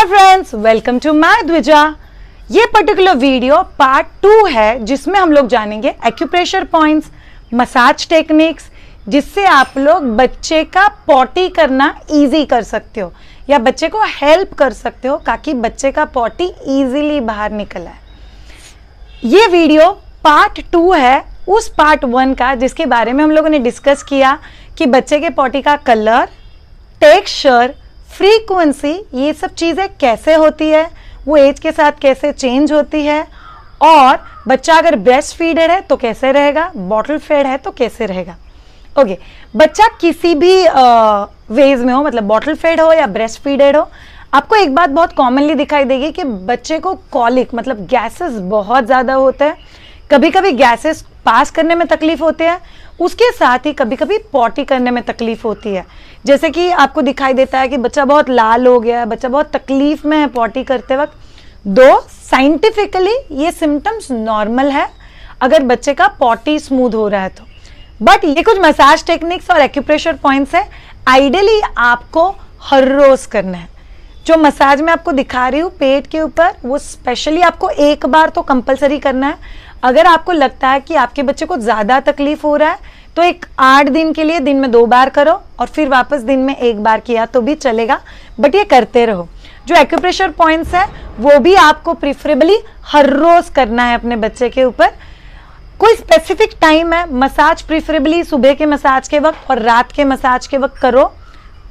Hi friends, welcome to my Dwija. ये particular video part 2 है जिसमें हम लोग जानेंगे एक्यूप्रेशर पॉइंट्स, मसाज टेक्निक्स, जिससे आप लोग बच्चे का पॉटी करना इजी कर सकते हो या बच्चे को हेल्प कर सकते हो ताकि बच्चे का पॉटी इजीली बाहर निकल आए। ये वीडियो पार्ट 2 है उस पार्ट 1 का जिसके बारे में हम लोगों ने डिस्कस किया कि बच्चे के पॉटी का कलर, टेक्सचर, फ्रीक्वेंसी, ये सब चीज़ें कैसे होती है, वो एज के साथ कैसे चेंज होती है, और बच्चा अगर ब्रेस्ट फीडर है तो कैसे रहेगा, बॉटल फेड है तो कैसे रहेगा। ओके, बच्चा किसी भी वेज में हो, मतलब बॉटल फेड हो या ब्रेस्ट फीडेड हो, आपको एक बात बहुत कॉमनली दिखाई देगी कि बच्चे को कॉलिक मतलब गैसेस बहुत ज़्यादा होता है। कभी कभी गैसेस पास करने में तकलीफ होती है, उसके साथ ही कभी कभी पॉटी करने में तकलीफ होती है। जैसे कि आपको दिखाई देता है कि बच्चा बहुत लाल हो गया है, बच्चा बहुत तकलीफ में है पॉटी करते वक्त। दो साइंटिफिकली ये सिम्टम्स नॉर्मल है अगर बच्चे का पॉटी स्मूथ हो रहा है तो। बट ये कुछ मसाज टेक्निक्स और एक्यूप्रेशर पॉइंट्स है, आइडियली आपको हर रोज करना है। जो मसाज मैं आपको दिखा रही हूँ पेट के ऊपर, वो स्पेशली आपको एक बार तो कंपलसरी करना है। अगर आपको लगता है कि आपके बच्चे को ज़्यादा तकलीफ हो रहा है तो एक 8 दिन के लिए दिन में 2 बार करो और फिर वापस दिन में 1 बार किया तो भी चलेगा, बट ये करते रहो। जो एक्यूप्रेशर पॉइंट्स है वो भी आपको प्रिफरेबली हर रोज करना है अपने बच्चे के ऊपर। कोई स्पेसिफिक टाइम है, मसाज प्रिफरेबली सुबह के मसाज के वक्त और रात के मसाज के वक्त करो,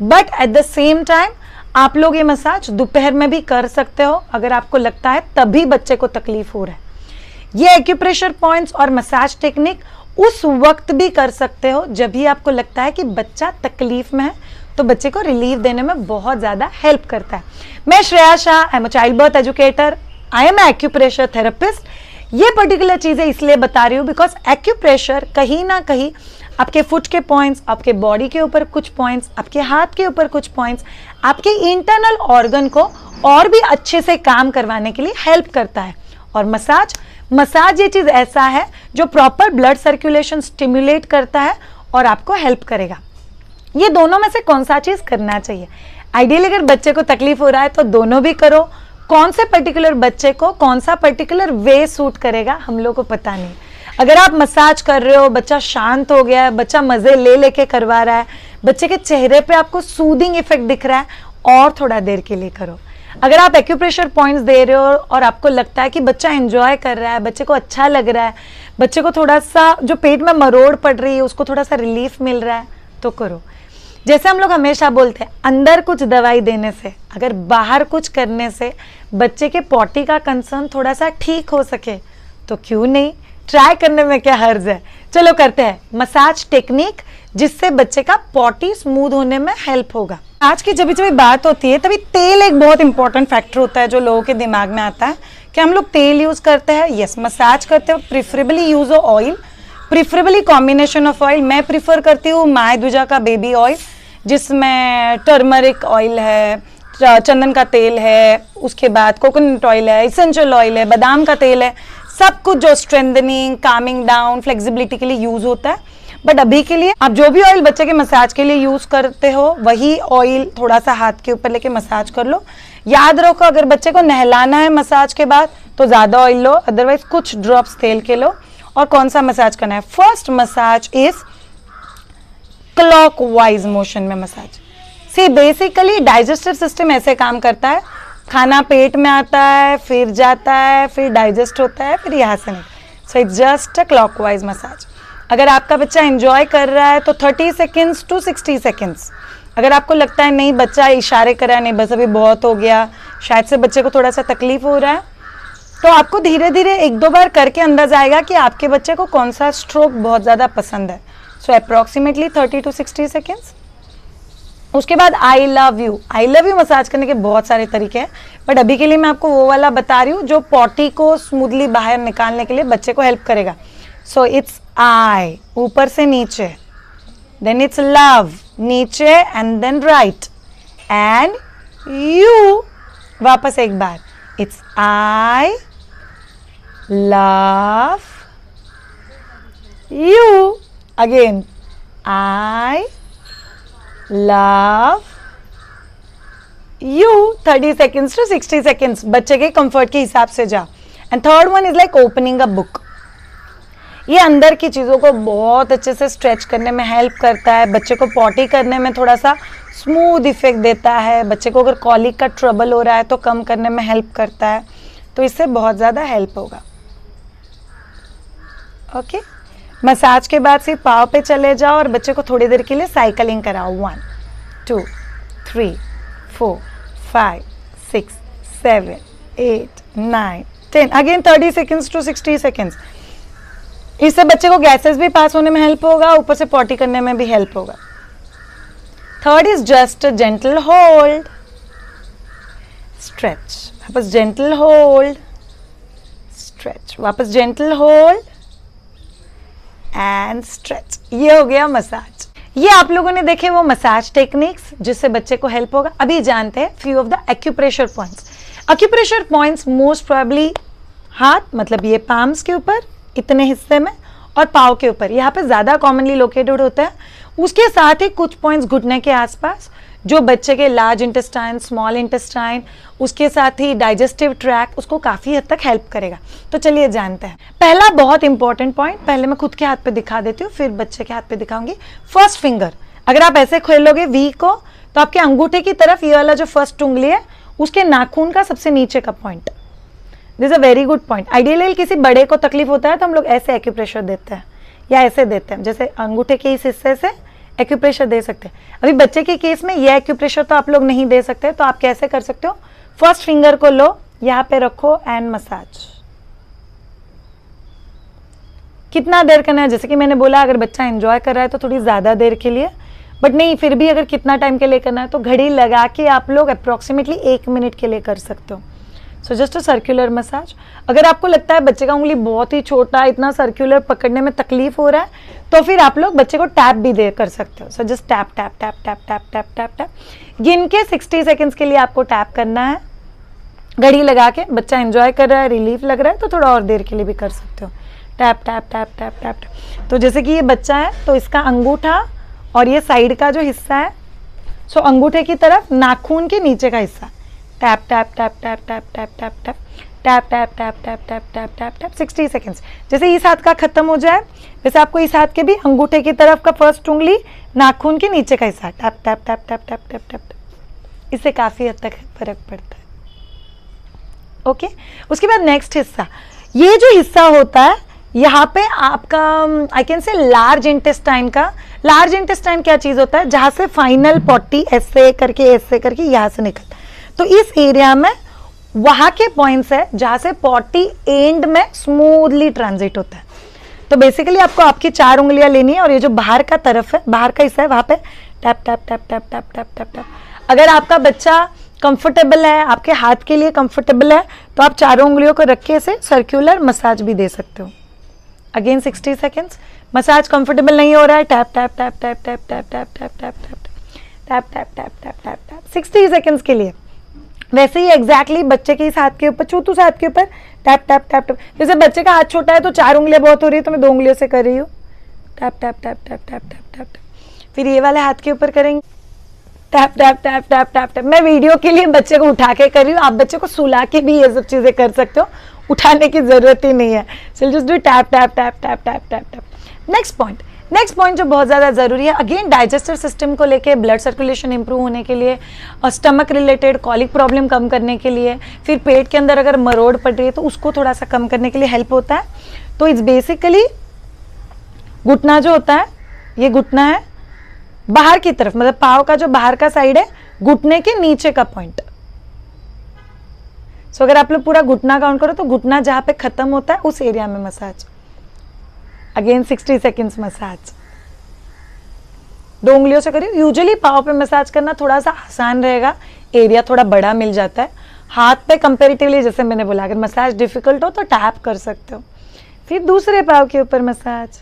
but at the same time आप लोग ये मसाज दोपहर में भी कर सकते हो अगर आपको लगता है तभी बच्चे को तकलीफ हो रहा है। ये एक्यूप्रेशर पॉइंट्स और मसाज टेक्निक उस वक्त भी कर सकते हो जब भी आपको लगता है कि बच्चा तकलीफ में है, तो बच्चे को रिलीफ देने में बहुत ज़्यादा हेल्प करता है। मैं Shreya Shah, I am a child birth educator, I am acupressure therapist. ये पर्टिकुलर चीज़ें इसलिए बता रही हूँ बिकॉज एक्यूप्रेशर कहीं ना कहीं आपके फुट के पॉइंट्स, आपके बॉडी के ऊपर कुछ पॉइंट्स, आपके हाथ के ऊपर कुछ पॉइंट्स, आपके इंटरनल ऑर्गन को और भी अच्छे से काम करवाने के लिए हेल्प करता है। और मसाज ये चीज़ ऐसा है जो प्रॉपर ब्लड सर्कुलेशन स्टिमुलेट करता है और आपको हेल्प करेगा। ये दोनों में से कौन सा चीज़ करना चाहिए? आइडियली अगर बच्चे को तकलीफ हो रहा है तो दोनों भी करो। कौन से पर्टिकुलर बच्चे को कौन सा पर्टिकुलर वे सूट करेगा हम लोग को पता नहीं। अगर आप मसाज कर रहे हो, बच्चा शांत हो गया है, बच्चा मज़े ले लेके करवा रहा है, बच्चे के चेहरे पे आपको सूदिंग इफेक्ट दिख रहा है, और थोड़ा देर के लिए करो। अगर आप एक्यूप्रेशर पॉइंट्स दे रहे हो और आपको लगता है कि बच्चा एंजॉय कर रहा है, बच्चे को अच्छा लग रहा है, बच्चे को थोड़ा सा जो पेट में मरोड़ पड़ रही है उसको थोड़ा सा रिलीफ मिल रहा है, तो करो। जैसे हम लोग हमेशा बोलते हैं, अंदर कुछ दवाई देने से, अगर बाहर कुछ करने से बच्चे के पॉटी का कंसर्न थोड़ा सा ठीक हो सके तो क्यों नहीं, ट्राई करने में क्या हर्ज है। चलो करते हैं मसाज टेक्निक जिससे बच्चे का पॉटी स्मूथ होने में हेल्प होगा। आज की जब भी बात होती है तभी तेल एक बहुत इंपॉर्टेंट फैक्टर होता है जो लोगों के दिमाग में आता है कि हम लोग तेल यूज करते हैं। यस, मसाज करते हो प्रिफरेबली यूज हो oil, preferably combination of oil. मैं प्रिफर करती हूँ माय द्विजा का बेबी ऑयल जिसमें टर्मरिक ऑयल है, चंदन का तेल है, उसके बाद कोकोनट ऑयल है, इसेंशियल ऑयल है, बादाम का तेल है, सब कुछ जो स्ट्रेंथनिंग, कामिंग डाउन, फ्लेक्सिबिलिटी के लिए यूज होता है। बट अभी के लिए आप जो भी ऑयल बच्चे के मसाज के लिए यूज करते हो वही ऑयल थोड़ा सा हाथ के ऊपर लेके मसाज कर लो। याद रखो अगर बच्चे को नहलाना है मसाज के बाद तो ज्यादा ऑयल लो, अदरवाइज कुछ ड्रॉप्स तेल के लो। और कौन सा मसाज करना है? First massage is clockwise motion में massage. See basically digestive system ऐसे काम करता है, खाना पेट में आता है, फिर जाता है, फिर डाइजेस्ट होता है, फिर यहाँ से निकल। So it's just a clockwise massage. अगर आपका बच्चा एंजॉय कर रहा है तो 30 सेकेंड्स टू 60 सेकेंड्स। अगर आपको लगता है नहीं बच्चा इशारे कर रहा है, नहीं बस अभी बहुत हो गया, शायद से बच्चे को थोड़ा सा तकलीफ हो रहा है, तो आपको धीरे धीरे 1-2 बार करके अंदाजा आएगा कि आपके बच्चे को कौन सा स्ट्रोक बहुत ज़्यादा पसंद है। सो अप्रॉक्सीमेटली 30 टू 60 सेकेंड्स। उसके बाद आई लव यू मसाज करने के बहुत सारे तरीके हैं, बट अभी के लिए मैं आपको वो वाला बता रही हूँ जो पॉटी को स्मूथली बाहर निकालने के लिए बच्चे को हेल्प करेगा। सो इट्स आई, ऊपर से नीचे, देन इट्स लव, नीचे and then right, and you, वापस एक बार, it's I love you, again I love you 30 seconds to 60 seconds बच्चे के कंफर्ट के हिसाब से जा. And third one is like opening a book. ये अंदर की चीज़ों को बहुत अच्छे से स्ट्रेच करने में हेल्प करता है. बच्चे को पॉटी करने में थोड़ा सा स्मूथ इफेक्ट देता है. बच्चे को अगर कॉलिक का ट्रबल हो रहा है तो कम करने में हेल्प करता है. तो इससे बहुत ज़्यादा हेल्प होगा. ओके मसाज के बाद सिर्फ पाँव पे चले जाओ और बच्चे को थोड़ी देर के लिए साइकिलिंग कराओ. 1 2 3 4 5 6 7 8 9 10. Again 30 seconds to 60 seconds. इससे बच्चे को गैसेस भी पास होने में हेल्प होगा, ऊपर से पॉटी करने में भी हेल्प होगा. Third is just gentle hold. Stretch, वापस जेंटल होल्ड, स्ट्रेच, वापस जेंटल होल्ड एंड स्ट्रेच. ये हो गया मसाज. ये आप लोगों ने देखे वो मसाज टेक्निक्स जिससे बच्चे को हेल्प होगा. अभी जानते हैं few of the acupressure points. Acupressure points most probably हाथ, मतलब ये पाम्स के ऊपर इतने हिस्से में, और पाँव के ऊपर, यहाँ पे ज़्यादा कॉमनली लोकेटेड होता है. उसके साथ ही कुछ पॉइंट्स घुटने के आसपास जो बच्चे के लार्ज इंटेस्टाइन, स्मॉल इंटेस्टाइन, उसके साथ ही डाइजेस्टिव ट्रैक, उसको काफ़ी हद तक हेल्प करेगा. तो चलिए जानते हैं. पहला बहुत इंपॉर्टेंट पॉइंट, पहले मैं खुद के हाथ पे दिखा देती हूँ, फिर बच्चे के हाथ पे दिखाऊंगी. फर्स्ट फिंगर, अगर आप ऐसे खोलोगे वी को, तो आपके अंगूठे की तरफ ये वाला जो फर्स्ट उंगली है उसके नाखून का सबसे नीचे का point. This is a very good point. Ideally किसी बड़े को तकलीफ होता है तो हम लोग ऐसे एक्यूप्रेशर देते हैं या ऐसे देते हैं, जैसे अंगूठे के इस हिस्से से एक्यूप्रेशर दे सकते हैं. अभी बच्चे के केस में ये एक्यूप्रेशर तो आप लोग नहीं दे सकते, तो आप कैसे कर सकते हो, फर्स्ट फिंगर को लो, यहाँ पे रखो एंड मसाज. कितना देर करना है, जैसे कि मैंने बोला अगर बच्चा एंजॉय कर रहा है तो थोड़ी ज़्यादा देर के लिए, बट नहीं फिर भी अगर कितना टाइम के लिए करना है तो घड़ी लगा के आप लोग अप्रोक्सीमेटली 1 मिनट के लिए कर सकते हो. So just a circular massage. अगर आपको लगता है बच्चे का उंगली बहुत ही छोटा, इतना सर्कुलर पकड़ने में तकलीफ हो रहा है, तो फिर आप लोग बच्चे को टैप भी दे कर सकते हो. So just tap tap tap tap tap tap tap tap. गिन के 60 सेकेंड्स के लिए आपको टैप करना है. घड़ी लगा के, बच्चा एंजॉय कर रहा है, रिलीफ लग रहा है तो थोड़ा और देर के लिए भी कर सकते हो. Tap tap tap tap tap tap. तो जैसे कि ये बच्चा है तो इसका अंगूठा और ये साइड का जो हिस्सा है, सो अंगूठे की तरफ नाखून के नीचे का हिस्सा, tap tap tap tap tap tap tap tap tap tap tap tap tap tap tap tap 60 seconds. जैसे इस हाथ का खत्म हो जाए वैसे आपको इस हाथ के भी अंगूठे की तरफ का फर्स्ट उंगली, नाखून के नीचे का हिस्सा, tap tap tap tap tap tap tap. इससे काफ़ी हद तक फर्क पड़ता है. ओके उसके बाद नेक्स्ट हिस्सा, ये जो हिस्सा होता है यहाँ पे आपका I can say large intestine का. लार्ज इंटेस्टाइन क्या चीज़ होता है, जहाँ से फाइनल पॉटी ऐसे करके यहाँ से निकलता है. तो इस एरिया में वहाँ के पॉइंट्स है जहाँ से पॉटी एंड में स्मूथली ट्रांजिट होता है. तो बेसिकली आपको आपकी 4 उंगलियां लेनी है और ये जो बाहर का तरफ है, बाहर का हिस्सा है, वहाँ पे tap tap tap tap tap tap tap tap. अगर आपका बच्चा कंफर्टेबल है, आपके हाथ के लिए कंफर्टेबल है, तो आप 4 उंगलियों को रख के इसे सर्कुलर मसाज भी दे सकते हो. Again 60 seconds. मसाज कंफर्टेबल नहीं हो रहा है, tap tap tap tap tap tap tap tap tap tap tap tap tap tap tap 60 seconds के लिए. वैसे ही एग्जैक्टली बच्चे के इस हाथ के ऊपर, चूतू से हाथ के ऊपर टैप टैप टैप टैप. जैसे बच्चे का हाथ छोटा है तो 4 उंगलियां बहुत हो रही है, तो मैं 2 उंगलियों से कर रही हूँ, tap tap tap tap tap tap tap tap. फिर ये वाले हाथ के ऊपर करेंगे, tap tap tap tap tap tap. मैं वीडियो के लिए बच्चे को उठा के कर रही हूँ, आप बच्चे को सुला के भी ये सब चीज़ें कर सकते हो, उठाने की जरूरत ही नहीं है. So just do tap tap tap tap tap tap tap. Next point जो बहुत ज़्यादा ज़रूरी है, अगेन डाइजेस्टिव सिस्टम को लेके, ब्लड सर्कुलेशन इंप्रूव होने के लिए, और स्टमक रिलेटेड कॉलिक प्रॉब्लम कम करने के लिए, फिर पेट के अंदर अगर मरोड़ पड़ रही है तो उसको थोड़ा सा कम करने के लिए हेल्प होता है. तो इट्स बेसिकली घुटना जो होता है, ये घुटना है बाहर की तरफ, मतलब पाँव का जो बाहर का साइड है, घुटने के नीचे का पॉइंट. सो अगर आप लोग पूरा घुटना काउंट करो तो घुटना जहाँ पे खत्म होता है उस एरिया में मसाज. Again 60 seconds massage. 2 उंगलियों से करिए. यूजुअली पाँव पे मसाज करना थोड़ा सा आसान रहेगा, एरिया थोड़ा बड़ा मिल जाता है. हाथ पे कंपेरेटिवली, जैसे मैंने बोला, अगर मसाज डिफिकल्ट हो तो टैप कर सकते हो. फिर दूसरे पाँव के ऊपर मसाज.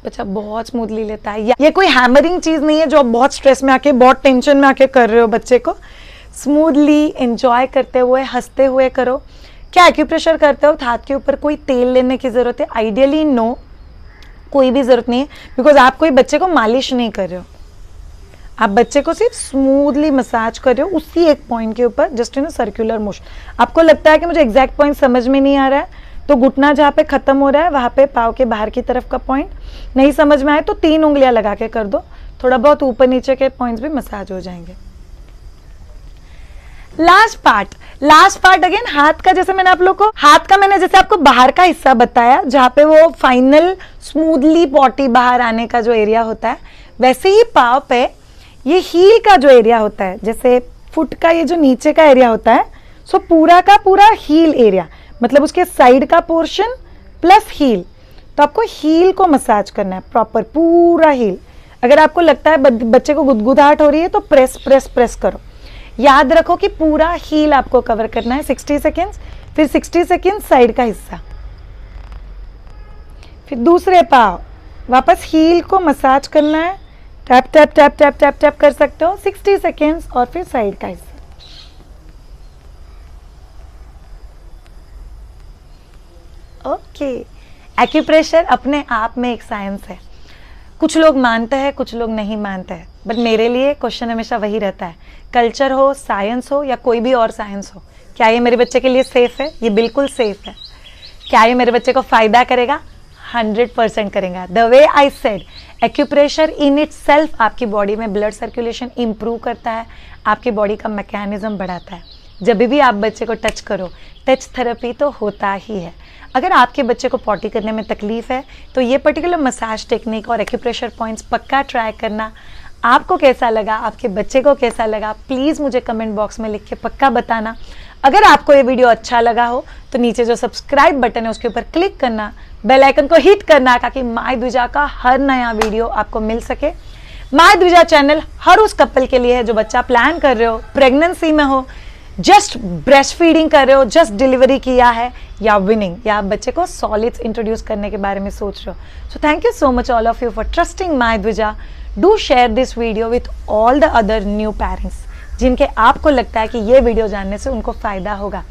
बच्चा बहुत स्मूथली लेता है. ये कोई हैमरिंग चीज़ नहीं है जो आप बहुत स्ट्रेस में आके, बहुत टेंशन में आके कर रहे हो. बच्चे को स्मूथली एंजॉय करते हुए, हंसते हुए करो. क्या एक्यूप्रेशर करते हो हाथ के ऊपर कोई तेल लेने की ज़रूरत है? आइडियली नो, कोई भी ज़रूरत नहीं है, बिकॉज आप कोई बच्चे को मालिश नहीं कर रहे हो, आप बच्चे को सिर्फ स्मूथली मसाज कर रहे हो उसी एक पॉइंट के ऊपर, जस्ट इन सर्कुलर मोशन। आपको लगता है कि मुझे एग्जैक्ट पॉइंट समझ में नहीं आ रहा है, तो घुटना जहाँ पे खत्म हो रहा है वहाँ पे पाँव के बाहर की तरफ का पॉइंट नहीं समझ में आए तो 3 उंगलियां लगा के कर दो, थोड़ा बहुत ऊपर नीचे के पॉइंट्स भी मसाज हो जाएंगे। लास्ट पार्ट अगेन हाथ का, जैसे मैंने आप लोग को हाथ का मैंने जैसे आपको बाहर का हिस्सा बताया जहाँ पे वो फाइनल स्मूथली पॉटी बाहर आने का जो एरिया होता है, वैसे ही पाँव पे ये हील का जो एरिया होता है, जैसे फुट का ये जो नीचे का एरिया होता है, सो पूरा का पूरा हील एरिया, मतलब उसके साइड का पोर्शन प्लस हील, तो आपको हील को मसाज करना है प्रॉपर, पूरा हील। अगर आपको लगता है बच्चे को गुदगुदाहट हो रही है तो प्रेस प्रेस प्रेस करो। याद रखो कि पूरा हील आपको कवर करना है 60 सेकेंड्स, फिर 60 सेकेंड्स साइड का हिस्सा, फिर दूसरे पाँव वापस हील को मसाज करना है, tap tap tap tap tap tap कर सकते हो 60 सेकेंड्स, और फिर साइड का हिस्सा। ओके, एक्यूप्रेशर अपने आप में एक साइंस है। कुछ लोग मानते हैं, कुछ लोग नहीं मानते हैं, बट मेरे लिए क्वेश्चन हमेशा वही रहता है, कल्चर हो, साइंस हो या कोई भी और साइंस हो, क्या ये मेरे बच्चे के लिए सेफ है? ये बिल्कुल सेफ है। क्या ये मेरे बच्चे को फायदा करेगा? 100% करेगा। The way I said, acupressure in it self आपकी बॉडी में ब्लड सर्कुलेशन इंप्रूव करता है, आपकी बॉडी का मैकेनिज्म बढ़ाता है। जब भी आप बच्चे को टच करो, टच थेरेपी तो होता ही है। अगर आपके बच्चे को पॉटी करने में तकलीफ है तो ये पर्टिकुलर मसाज टेक्निक और एक्यूप्रेशर पॉइंट्स पक्का ट्राई करना। आपको कैसा लगा, आपके बच्चे को कैसा लगा, प्लीज़ मुझे कमेंट बॉक्स में लिख के पक्का बताना। अगर आपको ये वीडियो अच्छा लगा हो तो नीचे जो सब्सक्राइब बटन है उसके ऊपर क्लिक करना, बेल आइकन को हिट करना, ताकि माय द्विजा का हर नया वीडियो आपको मिल सके। माय द्विजा चैनल हर उस कपल के लिए है जो बच्चा प्लान कर रहे हो, प्रेगनेंसी में हो, जस्ट ब्रेस्ट फीडिंग कर रहे हो, जस्ट डिलीवरी किया है, या विनिंग, या आप बच्चे को सॉलिड्स इंट्रोड्यूस करने के बारे में सोच रहे हो। So thank you so much all of you for trusting my Dwija. Do share this video with all the other new parents जिनके आपको लगता है कि ये वीडियो जानने से उनको फायदा होगा।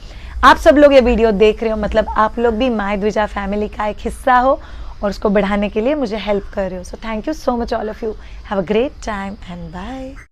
आप सब लोग ये वीडियो देख रहे हो, मतलब आप लोग भी माय द्विजा फैमिली का एक हिस्सा हो और उसको बढ़ाने के लिए मुझे हेल्प कर रहे हो। So thank you so much all of you. Have a great time and bye.